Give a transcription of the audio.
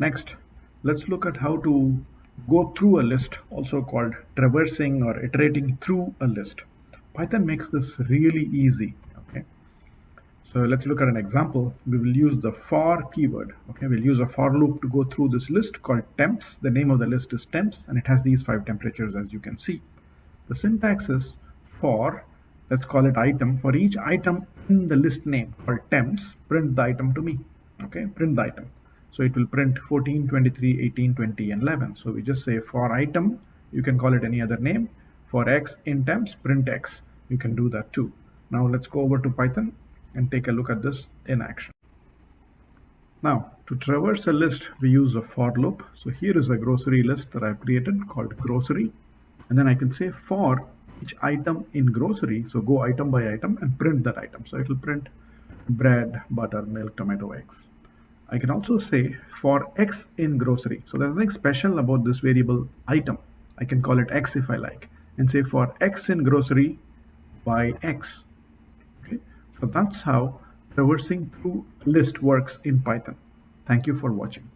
Next, let's look at how to go through a list, also called traversing or iterating through a list. Python makes this really easy. Okay, so let's look at an example. We will use the for keyword. Okay, we'll use a for loop to go through this list called temps. The name of the list is temps, and it has these 5 temperatures, as you can see. The syntax is for, let's call it item. For each item in the list name called temps, print the item to me. Okay, print the item. So it will print 14, 23, 18, 20, and 11. So we just say for item, you can call it any other name. For x in temps, print x. You can do that too. Now let's go over to Python and take a look at this in action. Now, to traverse a list, we use a for loop. So here is a grocery list that I've created called grocery. And then I can say for each item in grocery. So go item by item and print that item. So it will print bread, butter, milk, tomato, eggs. I can also say for x in grocery. So there's nothing special about this variable item. I can call it x if I like, and say for x in grocery by x. Okay, so that's how traversing through a list works in Python. Thank you for watching.